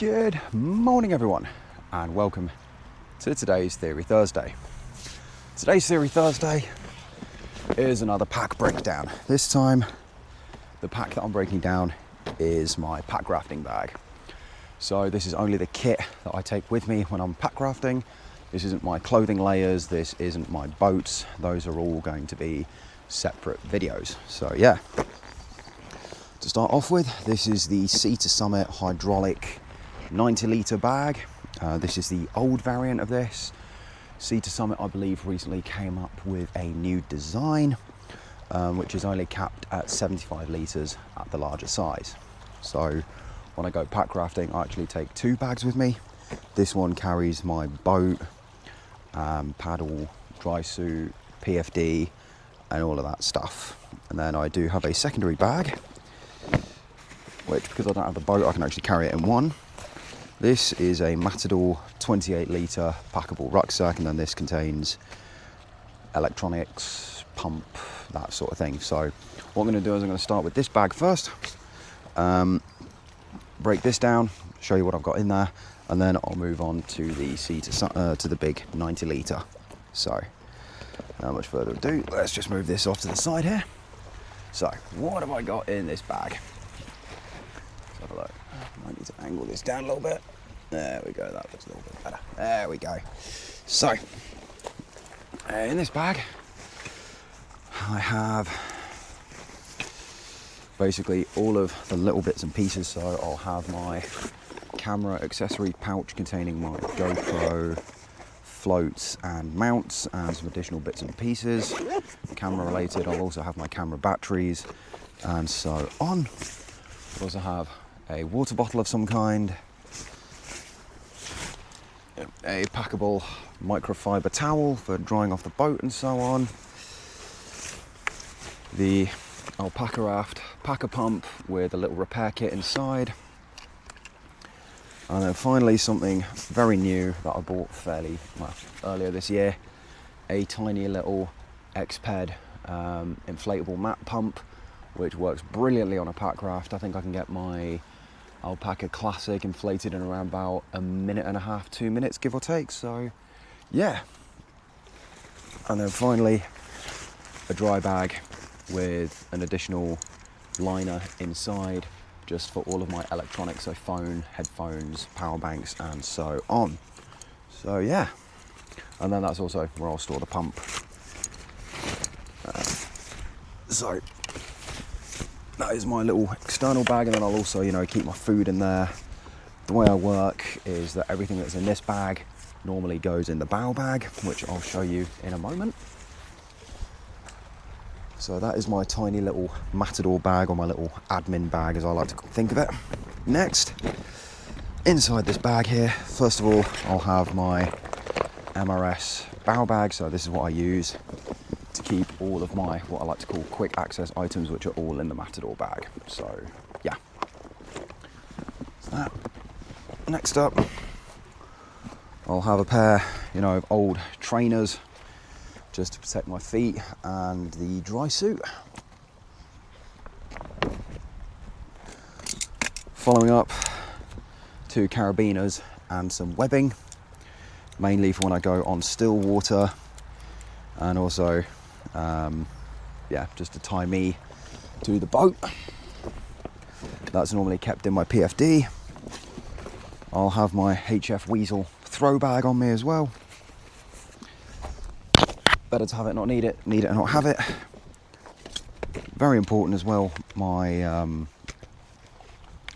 Good morning everyone and welcome to today's Theory Thursday. Today's Theory Thursday is another pack breakdown. This time the pack that I'm breaking down is my Packrafting bag. So this is only the kit that I take with me when I'm packrafting. This isn't my clothing layers, this isn't my boats. Those are all going to be separate videos. So yeah, to start off with, this is the Sea to Summit hydraulic 90 litre bag. This is the old variant of this. Sea to Summit, I believe, recently came up with a new design, which is only capped at 75 litres at the larger size. So when I go packrafting, I actually take two bags with me. This one carries my boat, paddle, dry suit, PFD, and all of that stuff. And then I do have a secondary bag, which, because I don't have the boat, I can actually carry it in one. This is a Matador 28 litre packable rucksack, and then this contains electronics, pump, that sort of thing. So what I'm going to do is I'm going to start with this bag first, break this down, show you what I've got in there, and then I'll move on to the to the big 90 litre. So without much further ado, let's just move this off to the side here. So what have I got in this bag? Let's have a look. I might need to angle this down a little bit. There we go, that looks a little bit better. There we go. So, in this bag, I have basically all of the little bits and pieces. So I'll have my camera accessory pouch containing my GoPro, floats and mounts, and some additional bits and pieces. Camera related, I'll also have my camera batteries and so on. I'll also have a water bottle of some kind, a packable microfiber towel for drying off the boat and so on, the Packraft packer pump with a little repair kit inside, and then finally something very new that I bought earlier this year, a tiny little Xped inflatable mat pump, which works brilliantly on a packraft. I think I can get my Alpaca Classic inflated in around about a minute and a half, 2 minutes, give or take. So yeah, and then finally a dry bag with an additional liner inside just for all of my electronics, so phone, headphones, power banks and so on. So yeah, and then that's also where I'll store the pump. So that is my little external bag, and then I'll also, keep my food in there. The way I work is that everything that's in this bag normally goes in the bow bag, which I'll show you in a moment. So that is my tiny little Matador bag, or my little admin bag as I like to think of it. Next, inside this bag here, first of all, I'll have my MRS bow bag. So this is what I use to keep all of my, what I like to call, quick access items, which are all in the Matador bag. So yeah, that. Next up, I'll have a pair of old trainers just to protect my feet, and the dry suit. Following up, 2 carabiners and some webbing, mainly for when I go on still water, and also just to tie me to the boat. That's normally kept in my PFD. I'll have my HF Weasel throw bag on me as well. Better to have it, not need it. Need it and not have it. Very important as well, my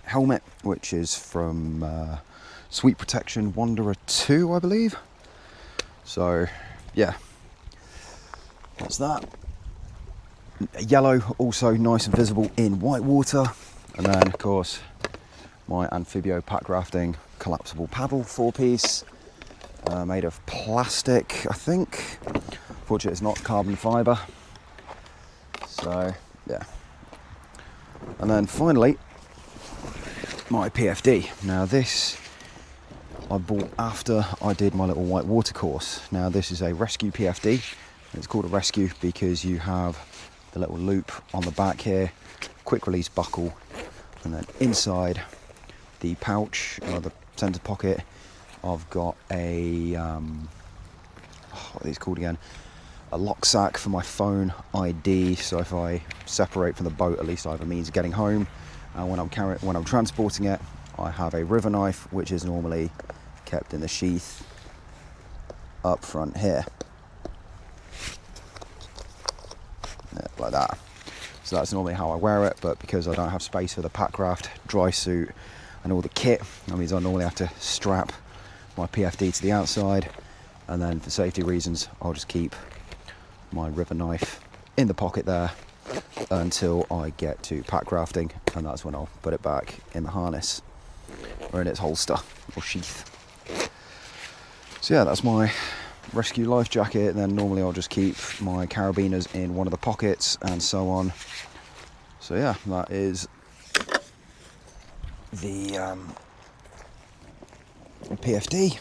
helmet, which is from Sweet Protection Wanderer 2, I believe. So yeah, that's that. Yellow, also nice and visible in white water. And then of course my Amphibio Packrafting collapsible paddle 4-piece, made of plastic, I think. Fortunately it's not carbon fibre. So yeah. And then finally my PFD. Now this I bought after I did my little white water course. Now this is a rescue PFD. It's called a rescue because you have the little loop on the back here, quick release buckle, and then inside PFD pouch, the centre pocket. I've got a, what are these called again? A lock sack for my phone ID, so if I separate from the boat, at least I have a means of getting home. And when I'm transporting it, I have a river knife, which is normally kept in the sheath up front here. Yeah, like that. So that's normally how I wear it, but because I don't have space for the Packraft dry suit and all the kit, that means I normally have to strap my PFD to the outside, and then for safety reasons I'll just keep my river knife in the pocket there until I get to Packrafting, and that's when I'll put it back in the harness or in its holster or sheath. So yeah, that's my rescue life jacket. And then normally I'll just keep my carabiners in one of the pockets and so on. So yeah, that is the PFD.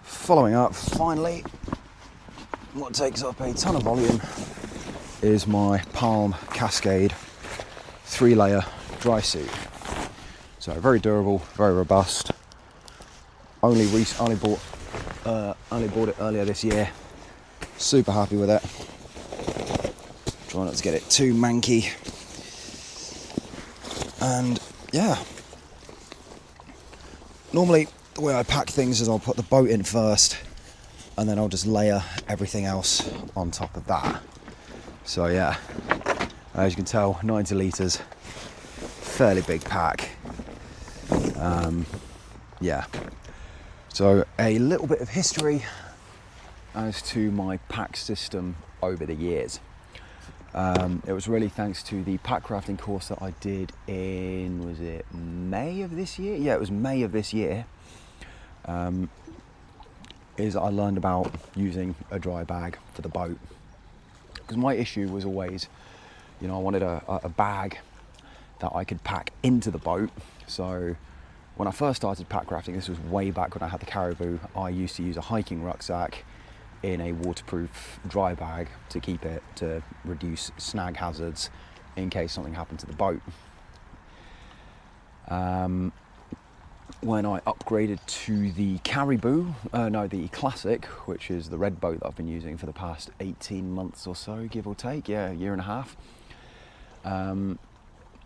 Following up, finally, what takes up a ton of volume is my Palm Cascade 3-layer dry suit. So very durable, very robust. Only bought it earlier this year. Super happy with it. Try not to get it too manky. And yeah, normally the way I pack things is I'll put the boat in first, and then I'll just layer everything else on top of that. So yeah, as you can tell, 90 litres, fairly big pack. Yeah. So a little bit of history as to my pack system over the years. It was really thanks to the Packrafting course that I did in, was it May of this year? Yeah, it was May of this year. Is I learned about using a dry bag for the boat. Because my issue was always, I wanted a bag that I could pack into the boat. So when I first started Packrafting, this was way back when I had the Caribou, I used to use a hiking rucksack in a waterproof dry bag to keep it, to reduce snag hazards in case something happened to the boat. When I upgraded to the Caribou, the Classic, which is the red boat that I've been using for the past 18 months or so, give or take, yeah, a year and a half.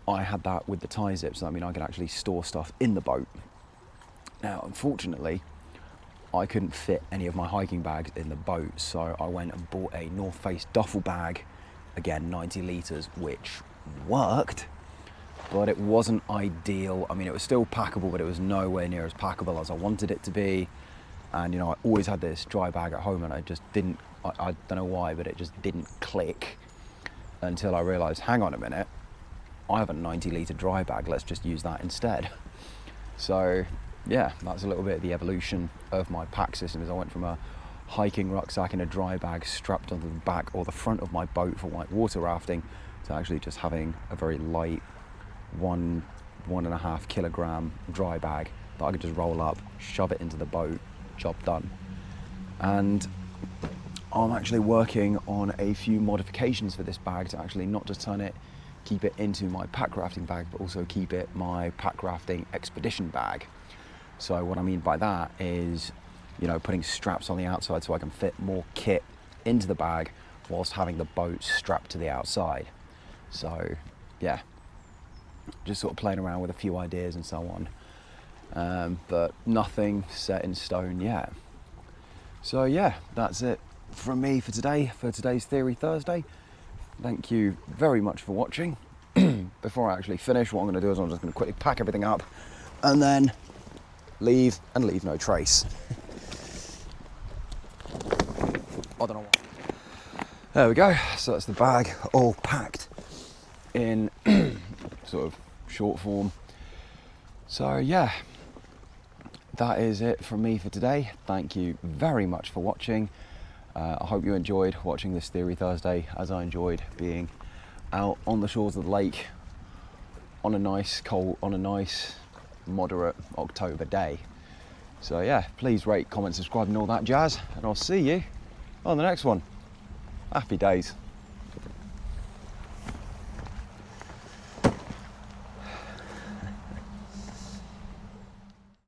I had that with the tie zip, so I could actually store stuff in the boat. Now, unfortunately, I couldn't fit any of my hiking bags in the boat, so I went and bought a North Face duffel bag, again 90 litres, which worked, but it wasn't ideal. It was still packable, but it was nowhere near as packable as I wanted it to be. And I always had this dry bag at home, and I just didn't, I don't know why, but it just didn't click until I realised, hang on a minute, I have a 90 litre dry bag, let's just use that instead. So yeah, that's a little bit of the evolution of my pack system. Is I went from a hiking rucksack in a dry bag strapped onto the back or the front of my boat for white water rafting, to actually just having a very light 1.5 kilogram dry bag that I could just roll up, shove it into the boat, job done. And I'm actually working on a few modifications for this bag to actually not just keep it into my Packrafting bag, but also keep it my Packrafting expedition bag. So what I mean by that is, putting straps on the outside so I can fit more kit into the bag whilst having the boat strapped to the outside. So yeah, just sort of playing around with a few ideas and so on, but nothing set in stone yet. So yeah, that's it from me for today, for today's Theory Thursday. Thank you very much for watching. Before I actually finish, what I'm going to do is I'm just going to quickly pack everything up and then leave and leave no trace. I don't know what. There we go. So that's the bag all packed in sort of short form. So yeah, that is it from me for today. Thank you very much for watching. I hope you enjoyed watching this Theory Thursday, as I enjoyed being out on the shores of the lake on a nice moderate October day. So yeah, please rate, comment, subscribe and all that jazz, and I'll see you on the next one. Happy days.